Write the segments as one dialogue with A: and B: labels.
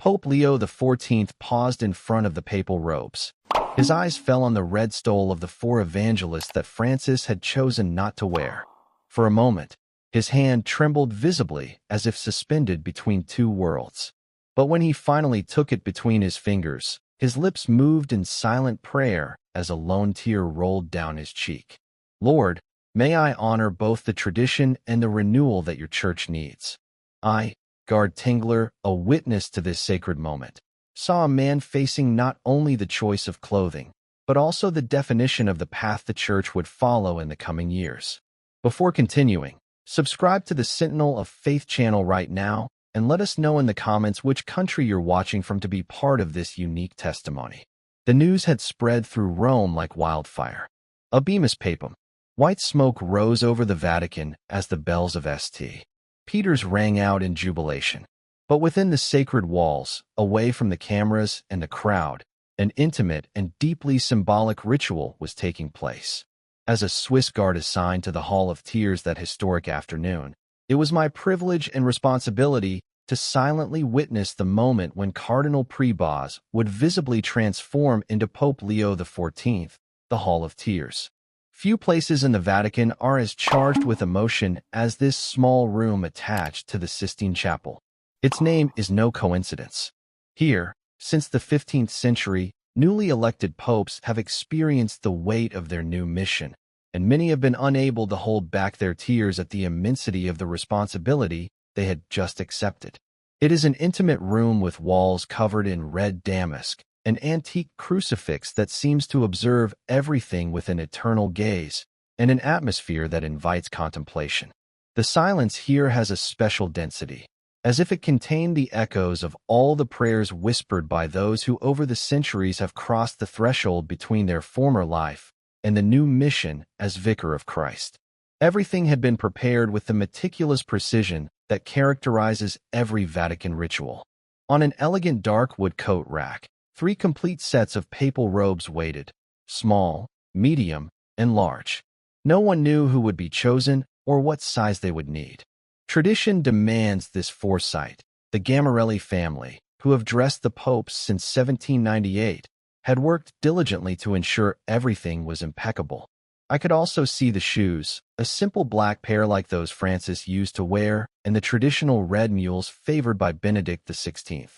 A: Pope Leo XIV paused in front of the papal robes. His eyes fell on the red stole of the four evangelists that Francis had chosen not to wear. For a moment, his hand trembled visibly as if suspended between two worlds. But when he finally took it between his fingers, his lips moved in silent prayer as a lone tear rolled down his cheek. Lord, may I honor both the tradition and the renewal that your church needs. I, Guard Tingler, a witness to this sacred moment, saw a man facing not only the choice of clothing, but also the definition of the path the church would follow in the coming years. Before continuing, subscribe to the Sentinel of Faith channel right now and let us know in the comments which country you're watching from to be part of this unique testimony. The news had spread through Rome like wildfire. Abemus Papam. White smoke rose over the Vatican as the bells of St. Peter's rang out in jubilation. But within the sacred walls, away from the cameras and the crowd, an intimate and deeply symbolic ritual was taking place. As a Swiss guard assigned to the Hall of Tears that historic afternoon, it was my privilege and responsibility to silently witness the moment when Cardinal Prebaz would visibly transform into Pope Leo XIV, the Hall of Tears. Few places in the Vatican are as charged with emotion as this small room attached to the Sistine Chapel. Its name is no coincidence. Here, since the 15th century, newly elected popes have experienced the weight of their new mission, and many have been unable to hold back their tears at the immensity of the responsibility they had just accepted. It is an intimate room with walls covered in red damask, an antique crucifix that seems to observe everything with an eternal gaze, and an atmosphere that invites contemplation. The silence here has a special density, as if it contained the echoes of all the prayers whispered by those who over the centuries have crossed the threshold between their former life and the new mission as Vicar of Christ. Everything had been prepared with the meticulous precision that characterizes every Vatican ritual. On an elegant dark wood coat rack, 3 complete sets of papal robes waited, small, medium, and large. No one knew who would be chosen or what size they would need. Tradition demands this foresight. The Gamarelli family, who have dressed the popes since 1798, had worked diligently to ensure everything was impeccable. I could also see the shoes, a simple black pair like those Francis used to wear, and the traditional red mules favored by Benedict XVI.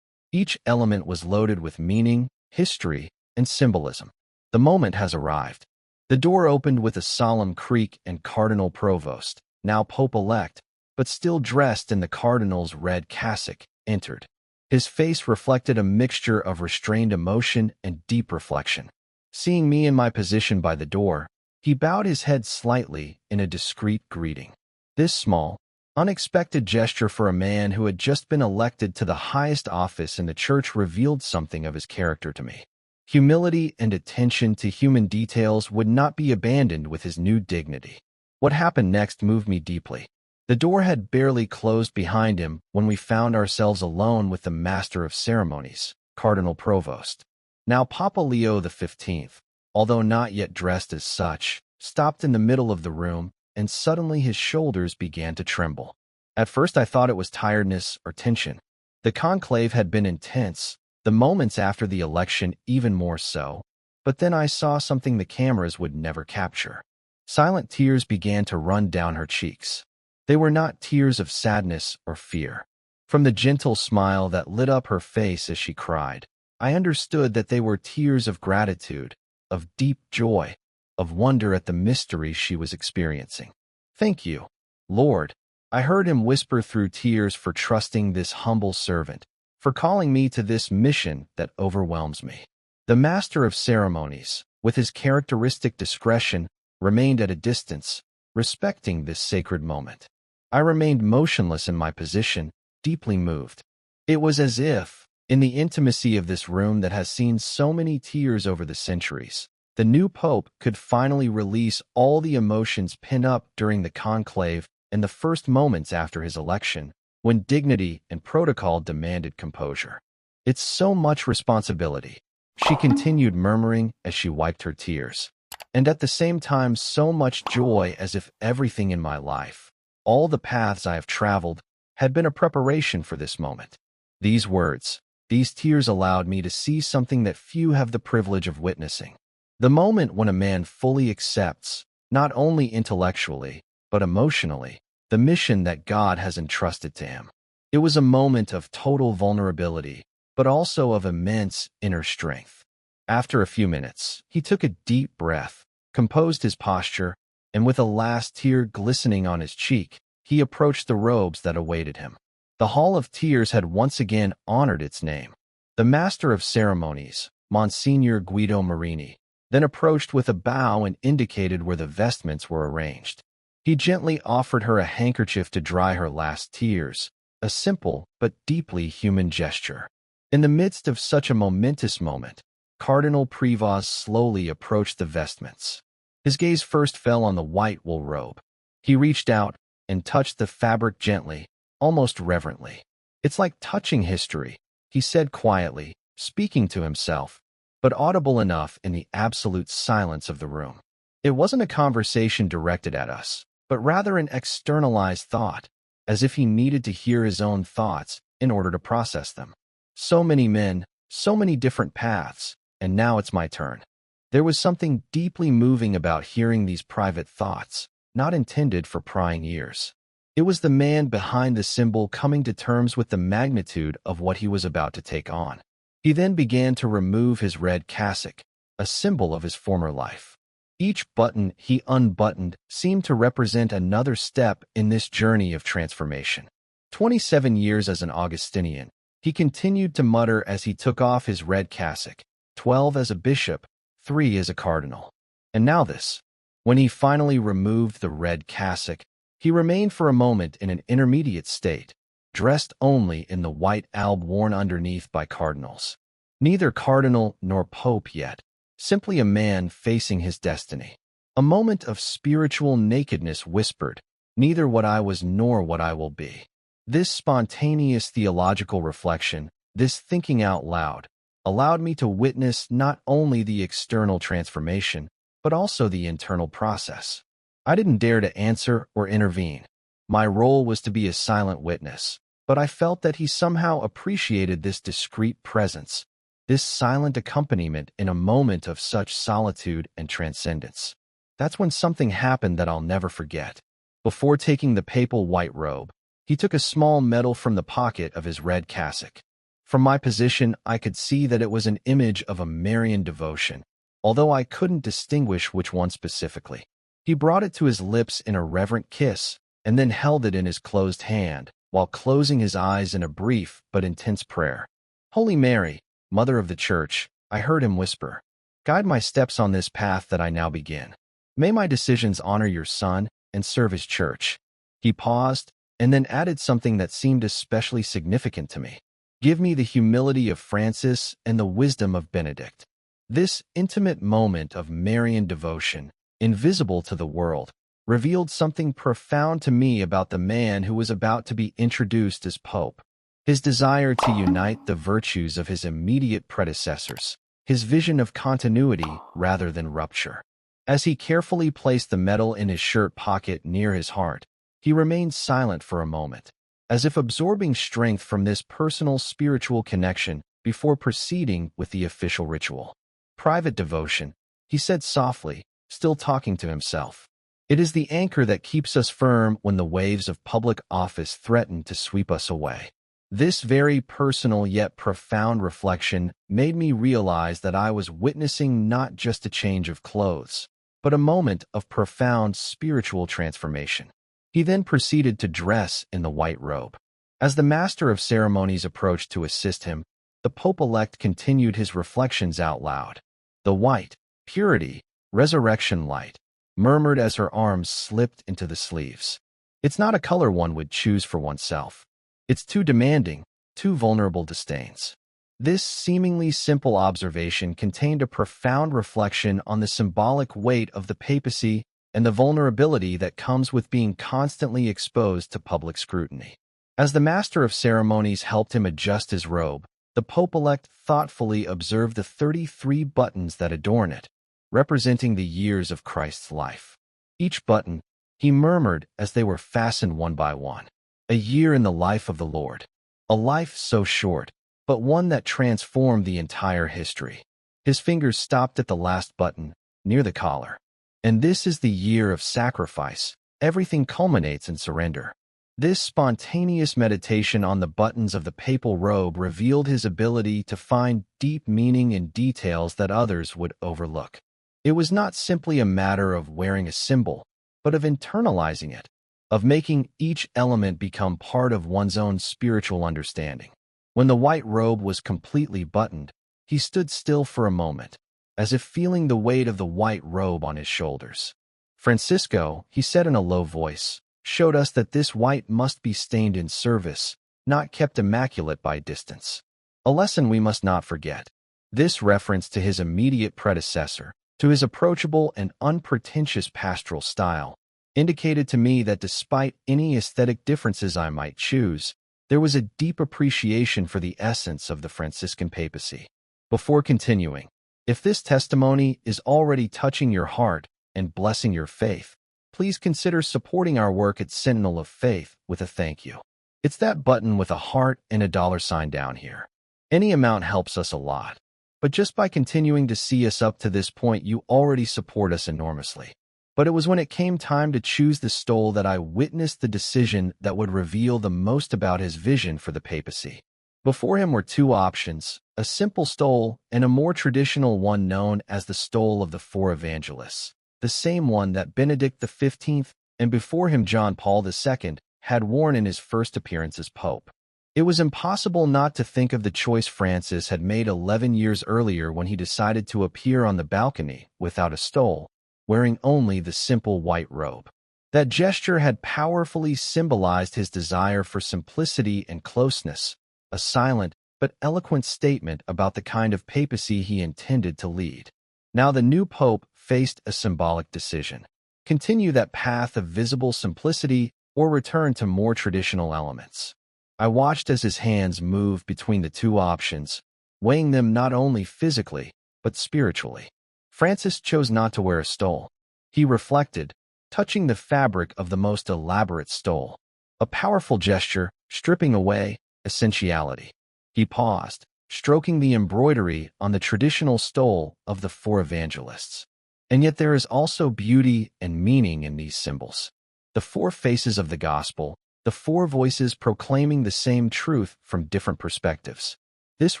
A: Each element was loaded with meaning, history, and symbolism. The moment has arrived. The door opened with a solemn creak and Cardinal Provost, now Pope-elect, but still dressed in the cardinal's red cassock, entered. His face reflected a mixture of restrained emotion and deep reflection. Seeing me in my position by the door, he bowed his head slightly in a discreet greeting. This small, unexpected gesture for a man who had just been elected to the highest office in the church revealed something of his character to me. Humility and attention to human details would not be abandoned with his new dignity. What happened next moved me deeply. The door had barely closed behind him when we found ourselves alone with the Master of Ceremonies, Cardinal Provost. Now Papa Leo XV, although not yet dressed as such, stopped in the middle of the room, and suddenly his shoulders began to tremble. At first I thought it was tiredness or tension. The conclave had been intense, the moments after the election even more so, but then I saw something the cameras would never capture. Silent tears began to run down her cheeks. They were not tears of sadness or fear. From the gentle smile that lit up her face as she cried, I understood that they were tears of gratitude, of deep joy, of wonder at the mystery she was experiencing. "Thank you, Lord," I heard him whisper through tears, "for trusting this humble servant, for calling me to this mission that overwhelms me." The Master of Ceremonies, with his characteristic discretion, remained at a distance, respecting this sacred moment. I remained motionless in my position, deeply moved. It was as if, in the intimacy of this room that has seen so many tears over the centuries, the new pope could finally release all the emotions pent up during the conclave and the first moments after his election, when dignity and protocol demanded composure. "It's so much responsibility," she continued murmuring as she wiped her tears, "and at the same time so much joy, as if everything in my life, all the paths I have traveled, had been a preparation for this moment." These words, These tears allowed me to see something that few have the privilege of witnessing. The moment when a man fully accepts, not only intellectually, but emotionally, the mission that God has entrusted to him. It was a moment of total vulnerability, but also of immense inner strength. After a few minutes, he took a deep breath, composed his posture, and with a last tear glistening on his cheek, he approached the robes that awaited him. The Hall of Tears had once again honored its name. The Master of Ceremonies, Monsignor Guido Marini, then approached with a bow and indicated where the vestments were arranged. He gently offered her a handkerchief to dry her last tears, a simple but deeply human gesture. In the midst of such a momentous moment, Cardinal Prevost slowly approached the vestments. His gaze first fell on the white wool robe. He reached out and touched the fabric gently, almost reverently. "It's like touching history," he said quietly, speaking to himself, but audible enough in the absolute silence of the room. It wasn't a conversation directed at us, but rather an externalized thought, as if he needed to hear his own thoughts in order to process them. So many men, so many different paths, and now it's my turn. There was something deeply moving about hearing these private thoughts, not intended for prying ears. It was the man behind the symbol coming to terms with the magnitude of what he was about to take on. He then began to remove his red cassock, a symbol of his former life. Each button he unbuttoned seemed to represent another step in this journey of transformation. 27 years as an Augustinian, he continued to mutter as he took off his red cassock, 12 as a bishop, 3 as a cardinal. And now this. When he finally removed the red cassock, he remained for a moment in an intermediate state, dressed only in the white alb worn underneath by cardinals. Neither cardinal nor pope yet, simply a man facing his destiny. A moment of spiritual nakedness whispered, "Neither what I was nor what I will be." This spontaneous theological reflection, this thinking out loud, allowed me to witness not only the external transformation, but also the internal process. I didn't dare to answer or intervene. My role was to be a silent witness, but I felt that he somehow appreciated this discreet presence, this silent accompaniment in a moment of such solitude and transcendence. That's when something happened that I'll never forget. Before taking the papal white robe, he took a small medal from the pocket of his red cassock. From my position, I could see that it was an image of a Marian devotion, although I couldn't distinguish which one specifically. He brought it to his lips in a reverent kiss, and then held it in his closed hand, while closing his eyes in a brief but intense prayer. "Holy Mary, Mother of the Church," I heard him whisper, "guide my steps on this path that I now begin. May my decisions honor your Son and serve his Church." He paused, and then added something that seemed especially significant to me. "Give me the humility of Francis and the wisdom of Benedict." This intimate moment of Marian devotion, invisible to the world, revealed something profound to me about the man who was about to be introduced as Pope. His desire to unite the virtues of his immediate predecessors, his vision of continuity rather than rupture. As he carefully placed the medal in his shirt pocket near his heart, he remained silent for a moment, as if absorbing strength from this personal spiritual connection before proceeding with the official ritual. "Private devotion," he said softly, still talking to himself. "It is the anchor that keeps us firm when the waves of public office threaten to sweep us away." This very personal yet profound reflection made me realize that I was witnessing not just a change of clothes, but a moment of profound spiritual transformation. He then proceeded to dress in the white robe. As the Master of Ceremonies approached to assist him, the Pope-elect continued his reflections out loud. "The white, purity, resurrection light," murmured as her arms slipped into the sleeves. "It's not a color one would choose for oneself. It's too demanding, too vulnerable to stains." This seemingly simple observation contained a profound reflection on the symbolic weight of the papacy and the vulnerability that comes with being constantly exposed to public scrutiny. As the Master of Ceremonies helped him adjust his robe, the Pope-elect thoughtfully observed the 33 buttons that adorn it, representing the years of Christ's life. Each button, he murmured as they were fastened one by one. "A year in the life of the Lord. A life so short, but one that transformed the entire history. His fingers stopped at the last button, near the collar. And this is the year of sacrifice. Everything culminates in surrender. This spontaneous meditation on the buttons of the papal robe revealed his ability to find deep meaning in details that others would overlook. It was not simply a matter of wearing a symbol, but of internalizing it, of making each element become part of one's own spiritual understanding. When the white robe was completely buttoned, he stood still for a moment, as if feeling the weight of the white robe on his shoulders. Francisco, he said in a low voice, showed us that this white must be stained in service, not kept immaculate by distance. A lesson we must not forget. This reference to his immediate predecessor, to his approachable and unpretentious pastoral style, indicated to me that despite any aesthetic differences I might choose, there was a deep appreciation for the essence of the Franciscan papacy. Before continuing, if this testimony is already touching your heart and blessing your faith, please consider supporting our work at Sentinel of Faith with a thank you. It's that button with a heart and a $sign down here. Any amount helps us a lot. But just by continuing to see us up to this point, you already support us enormously. But it was when it came time to choose the stole that I witnessed the decision that would reveal the most about his vision for the papacy. Before him were two options, a simple stole and a more traditional one known as the stole of the four evangelists, the same one that Benedict XV and before him John Paul II had worn in his first appearance as Pope. It was impossible not to think of the choice Francis had made 11 years earlier when he decided to appear on the balcony without a stole, wearing only the simple white robe. That gesture had powerfully symbolized his desire for simplicity and closeness, a silent but eloquent statement about the kind of papacy he intended to lead. Now the new pope faced a symbolic decision: continue that path of visible simplicity or return to more traditional elements. I watched as his hands moved between the two options, weighing them not only physically, but spiritually. Francis chose not to wear a stole. He reflected, touching the fabric of the most elaborate stole. A powerful gesture, stripping away essentiality. He paused, stroking the embroidery on the traditional stole of the four evangelists. And yet there is also beauty and meaning in these symbols. The four faces of the gospel, the four voices proclaiming the same truth from different perspectives. This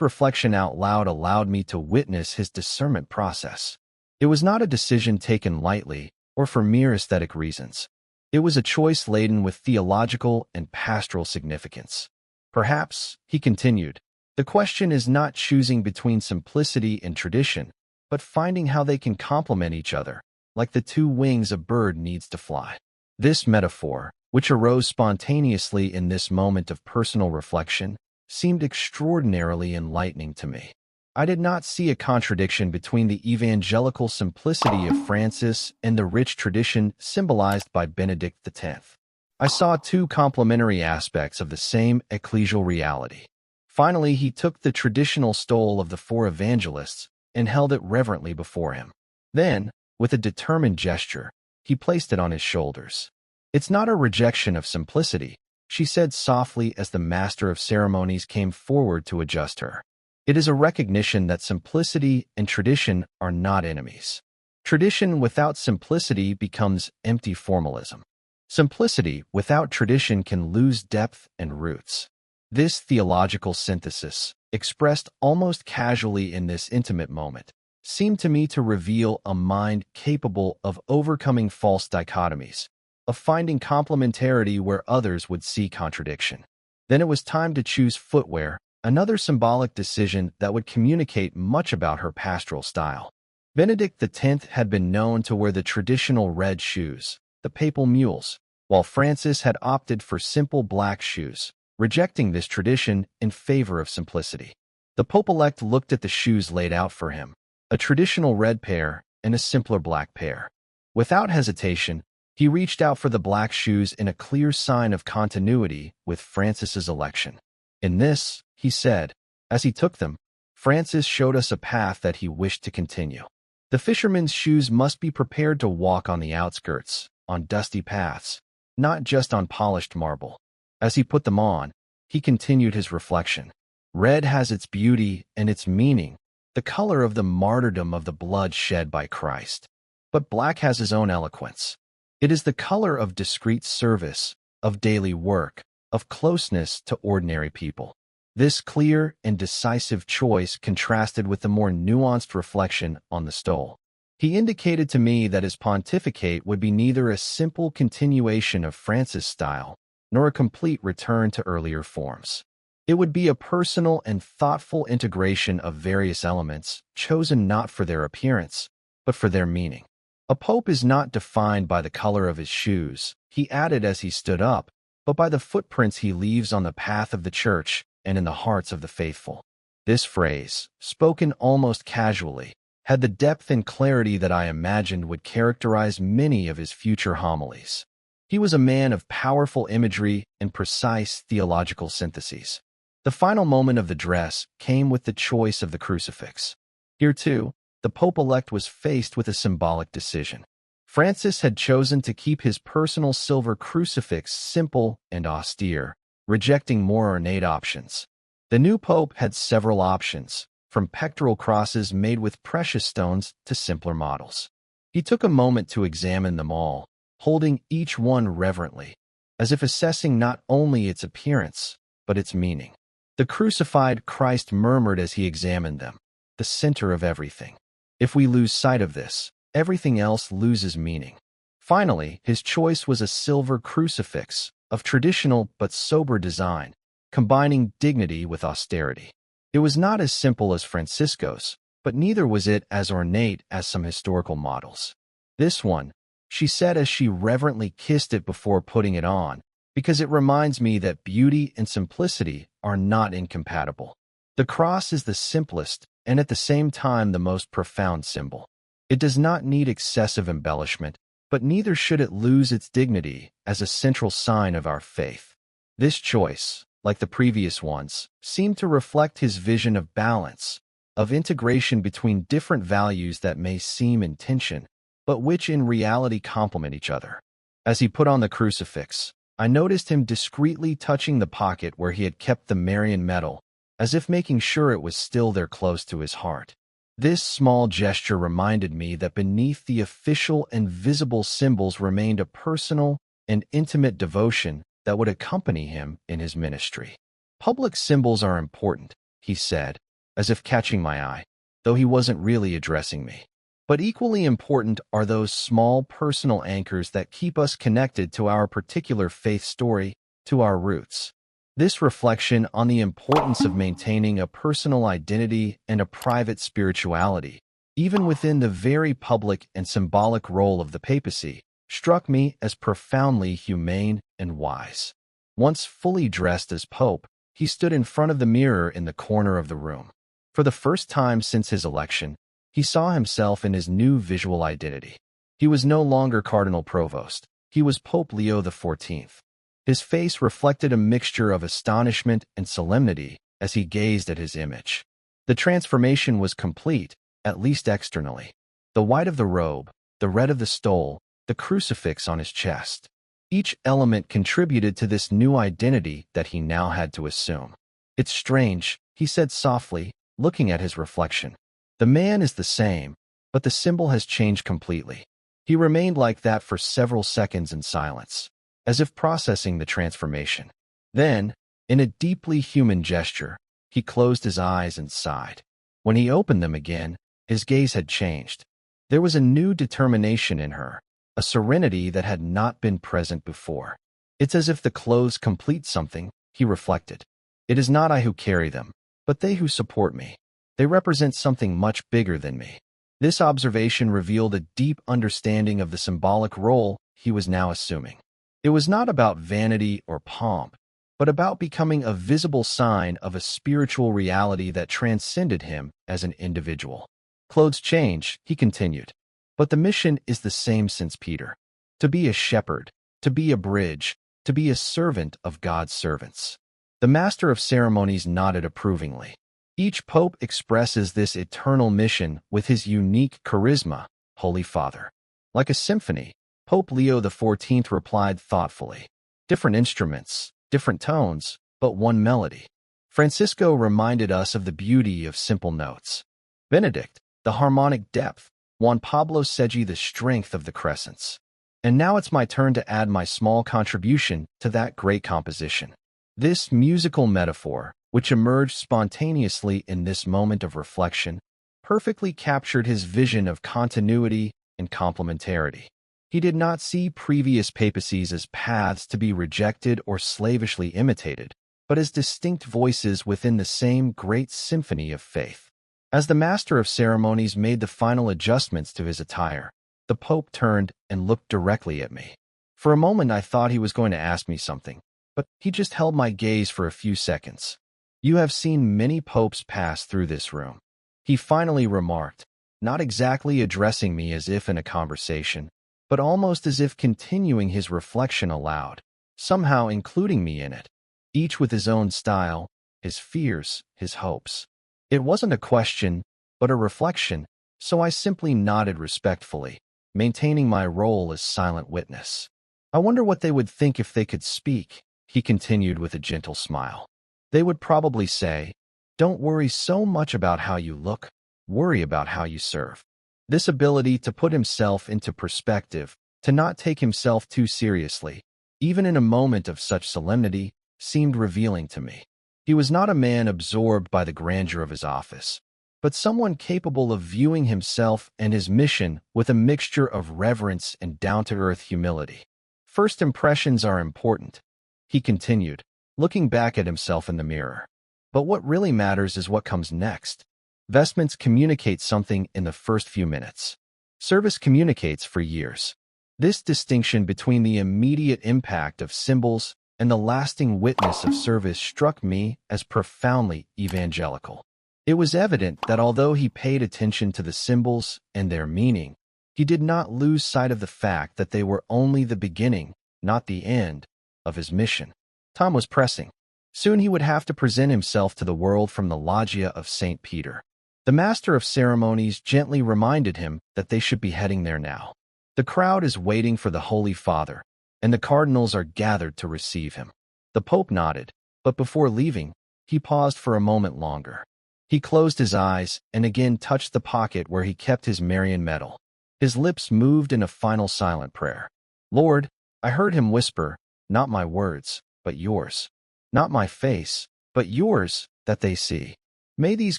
A: reflection out loud allowed me to witness his discernment process. It was not a decision taken lightly or for mere aesthetic reasons. It was a choice laden with theological and pastoral significance. Perhaps, he continued, the question is not choosing between simplicity and tradition, but finding how they can complement each other, like the two wings a bird needs to fly. This metaphor, which arose spontaneously in this moment of personal reflection, seemed extraordinarily enlightening to me. I did not see a contradiction between the evangelical simplicity of Francis and the rich tradition symbolized by Benedict X. I saw two complementary aspects of the same ecclesial reality. Finally, he took the traditional stole of the four evangelists and held it reverently before him. Then, with a determined gesture, he placed it on his shoulders. It's not a rejection of simplicity, she said softly as the master of ceremonies came forward to adjust her. It is a recognition that simplicity and tradition are not enemies. Tradition without simplicity becomes empty formalism. Simplicity without tradition can lose depth and roots. This theological synthesis, expressed almost casually in this intimate moment, seemed to me to reveal a mind capable of overcoming false dichotomies, of finding complementarity where others would see contradiction. Then it was time to choose footwear, another symbolic decision that would communicate much about her pastoral style. Benedict X had been known to wear the traditional red shoes, the papal mules, while Francis had opted for simple black shoes, rejecting this tradition in favor of simplicity. The Pope-elect looked at the shoes laid out for him, a traditional red pair and a simpler black pair. Without hesitation, he reached out for the black shoes in a clear sign of continuity with Francis's election. In this, he said, as he took them, Francis showed us a path that he wished to continue. The fisherman's shoes must be prepared to walk on the outskirts, on dusty paths, not just on polished marble. As he put them on, he continued his reflection. Red has its beauty and its meaning, the color of the martyrdom of the blood shed by Christ. But black has his own eloquence. It is the color of discreet service, of daily work, of closeness to ordinary people. This clear and decisive choice contrasted with the more nuanced reflection on the stole. He indicated to me that his pontificate would be neither a simple continuation of Francis' style, nor a complete return to earlier forms. It would be a personal and thoughtful integration of various elements, chosen not for their appearance, but for their meaning. A pope is not defined by the color of his shoes, he added as he stood up, but by the footprints he leaves on the path of the church and in the hearts of the faithful. This phrase, spoken almost casually, had the depth and clarity that I imagined would characterize many of his future homilies. He was a man of powerful imagery and precise theological syntheses. The final moment of the dress came with the choice of the crucifix. Here, too, the Pope-elect was faced with a symbolic decision. Francis had chosen to keep his personal silver crucifix simple and austere, rejecting more ornate options. The new Pope had several options, from pectoral crosses made with precious stones to simpler models. He took a moment to examine them all, holding each one reverently, as if assessing not only its appearance, but its meaning. The crucified Christ murmured as he examined them, "The center of everything. If we lose sight of this, everything else loses meaning." Finally, his choice was a silver crucifix, of traditional but sober design, combining dignity with austerity. It was not as simple as Francisco's, but neither was it as ornate as some historical models. "This one," she said as she reverently kissed it before putting it on, "because it reminds me that beauty and simplicity are not incompatible. The cross is the simplest and at the same time the most profound symbol. It does not need excessive embellishment, but neither should it lose its dignity as a central sign of our faith." This choice, like the previous ones, seemed to reflect his vision of balance, of integration between different values that may seem in tension, but which in reality complement each other. As he put on the crucifix, I noticed him discreetly touching the pocket where he had kept the Marian medal, as if making sure it was still there close to his heart. This small gesture reminded me that beneath the official and visible symbols remained a personal and intimate devotion that would accompany him in his ministry. "Public symbols are important," he said, as if catching my eye, though he wasn't really addressing me. "But equally important are those small personal anchors that keep us connected to our particular faith story, to our roots." This reflection on the importance of maintaining a personal identity and a private spirituality, even within the very public and symbolic role of the papacy, struck me as profoundly humane and wise. Once fully dressed as Pope, he stood in front of the mirror in the corner of the room. For the first time since his election, he saw himself in his new visual identity. He was no longer Cardinal Provost. He was Pope Leo XIV. His face reflected a mixture of astonishment and solemnity as he gazed at his image. The transformation was complete, at least externally. The white of the robe, the red of the stole, the crucifix on his chest. Each element contributed to this new identity that he now had to assume. "It's strange," he said softly, looking at his reflection. "The man is the same, but the symbol has changed completely." He remained like that for several seconds in silence, as if processing the transformation. Then, in a deeply human gesture, he closed his eyes and sighed. When he opened them again, his gaze had changed. There was a new determination in her, a serenity that had not been present before. "It's as if the clothes complete something," he reflected. "It is not I who carry them, but they who support me. They represent something much bigger than me." This observation revealed a deep understanding of the symbolic role he was now assuming. It was not about vanity or pomp, but about becoming a visible sign of a spiritual reality that transcended him as an individual. "Clothes change," he continued, "but the mission is the same since Peter. To be a shepherd, to be a bridge, to be a servant of God's servants." The master of ceremonies nodded approvingly. "Each pope expresses this eternal mission with his unique charisma, Holy Father." Like a symphony, Pope Leo XIV replied thoughtfully. "Different instruments, different tones, but one melody." Francisco reminded us of the beauty of simple notes. Benedict, the harmonic depth. Juan Pablo Segi, the strength of the crescents. And now it's my turn to add my small contribution to that great composition. This musical metaphor, which emerged spontaneously in this moment of reflection, perfectly captured his vision of continuity and complementarity. He did not see previous papacies as paths to be rejected or slavishly imitated, but as distinct voices within the same great symphony of faith. As the master of ceremonies made the final adjustments to his attire, the Pope turned and looked directly at me. For a moment I thought he was going to ask me something, but he just held my gaze for a few seconds. "You have seen many popes pass through this room," he finally remarked, not exactly addressing me as if in a conversation, but almost as if continuing his reflection aloud, somehow including me in it, each with his own style, his fears, his hopes. It wasn't a question, but a reflection, so I simply nodded respectfully, maintaining my role as silent witness. "I wonder what they would think if they could speak," he continued with a gentle smile. "They would probably say, 'Don't worry so much about how you look, worry about how you serve.'" This ability to put himself into perspective, to not take himself too seriously, even in a moment of such solemnity, seemed revealing to me. He was not a man absorbed by the grandeur of his office, but someone capable of viewing himself and his mission with a mixture of reverence and down-to-earth humility. "First impressions are important," he continued, looking back at himself in the mirror. "But what really matters is what comes next. Vestments communicate something in the first few minutes. Service communicates for years." This distinction between the immediate impact of symbols and the lasting witness of service struck me as profoundly evangelical. It was evident that although he paid attention to the symbols and their meaning, he did not lose sight of the fact that they were only the beginning, not the end, of his mission. Time was pressing. Soon he would have to present himself to the world from the loggia of St. Peter. The master of ceremonies gently reminded him that they should be heading there now. "The crowd is waiting for the Holy Father, and the cardinals are gathered to receive him." The Pope nodded, but before leaving, he paused for a moment longer. He closed his eyes and again touched the pocket where he kept his Marian medal. His lips moved in a final silent prayer. "Lord," I heard him whisper, "not my words, but yours. Not my face, but yours that they see. May these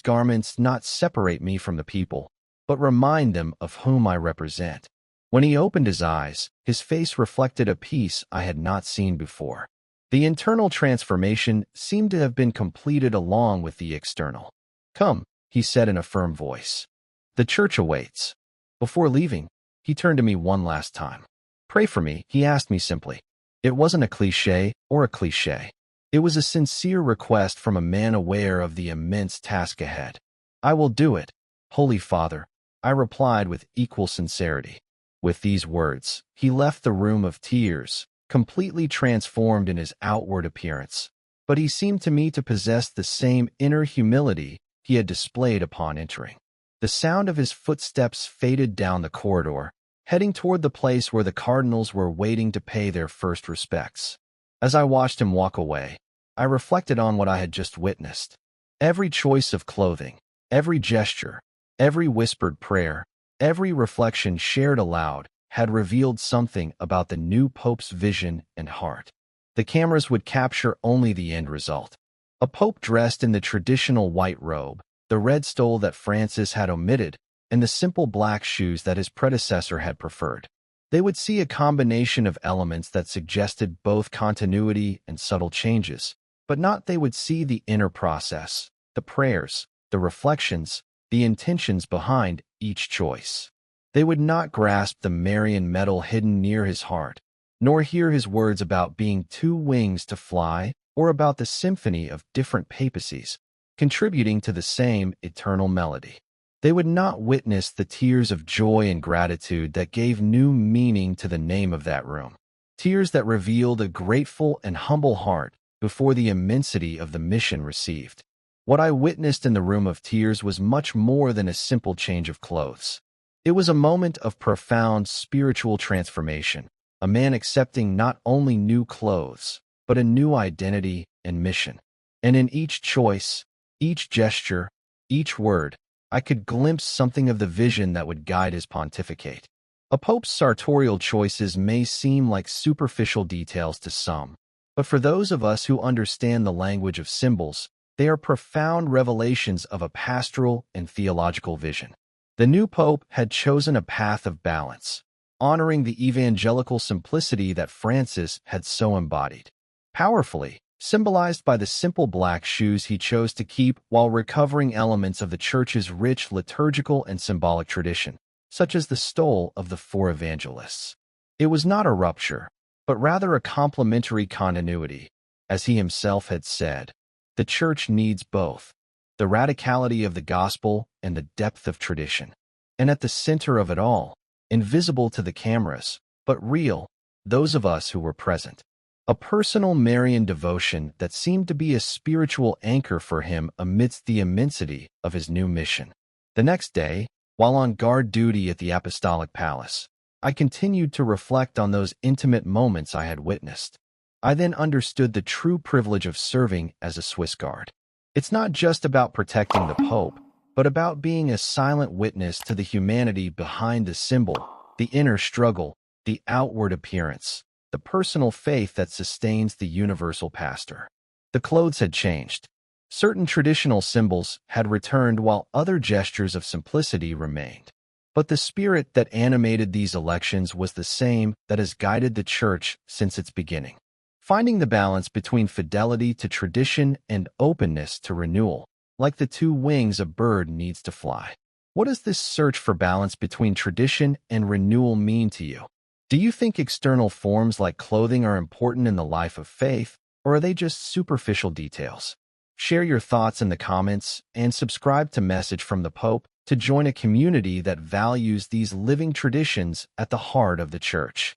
A: garments not separate me from the people, but remind them of whom I represent." When he opened his eyes, his face reflected a peace I had not seen before. The internal transformation seemed to have been completed along with the external. "Come," he said in a firm voice. "The church awaits." Before leaving, he turned to me one last time. "Pray for me," he asked me simply. It wasn't a cliché or a cliché. It was a sincere request from a man aware of the immense task ahead. "I will do it, Holy Father," I replied with equal sincerity. With these words, he left the room of tears, completely transformed in his outward appearance. But he seemed to me to possess the same inner humility he had displayed upon entering. The sound of his footsteps faded down the corridor, heading toward the place where the cardinals were waiting to pay their first respects. As I watched him walk away, I reflected on what I had just witnessed. Every choice of clothing, every gesture, every whispered prayer, every reflection shared aloud had revealed something about the new Pope's vision and heart. The cameras would capture only the end result. A Pope dressed in the traditional white robe, the red stole that Francis had omitted, and the simple black shoes that his predecessor had preferred. They would see a combination of elements that suggested both continuity and subtle changes, but not they would see the inner process, the prayers, the reflections, the intentions behind each choice. They would not grasp the Marian medal hidden near his heart, nor hear his words about being two wings to fly or about the symphony of different papacies, contributing to the same eternal melody. They would not witness the tears of joy and gratitude that gave new meaning to the name of that room, tears that revealed a grateful and humble heart before the immensity of the mission received. What I witnessed in the room of tears was much more than a simple change of clothes. It was a moment of profound spiritual transformation, a man accepting not only new clothes, but a new identity and mission. And in each choice, each gesture, each word, I could glimpse something of the vision that would guide his pontificate. A pope's sartorial choices may seem like superficial details to some, but for those of us who understand the language of symbols, they are profound revelations of a pastoral and theological vision. The new pope had chosen a path of balance, honoring the evangelical simplicity that Francis had so embodied. Powerfully, symbolized by the simple black shoes he chose to keep while recovering elements of the Church's rich liturgical and symbolic tradition, such as the stole of the four evangelists. It was not a rupture, but rather a complementary continuity. As he himself had said, the Church needs both, the radicality of the gospel and the depth of tradition. And at the center of it all, invisible to the cameras, but real, those of us who were present. A personal Marian devotion that seemed to be a spiritual anchor for him amidst the immensity of his new mission. The next day, while on guard duty at the Apostolic Palace, I continued to reflect on those intimate moments I had witnessed. I then understood the true privilege of serving as a Swiss Guard. It's not just about protecting the Pope, but about being a silent witness to the humanity behind the symbol, the inner struggle, the outward appearance, the personal faith that sustains the universal pastor. The clothes had changed. Certain traditional symbols had returned while other gestures of simplicity remained. But the spirit that animated these elections was the same that has guided the Church since its beginning. Finding the balance between fidelity to tradition and openness to renewal, like the two wings a bird needs to fly. What does this search for balance between tradition and renewal mean to you? Do you think external forms like clothing are important in the life of faith, or are they just superficial details? Share your thoughts in the comments and subscribe to Message from the Pope to join a community that values these living traditions at the heart of the Church.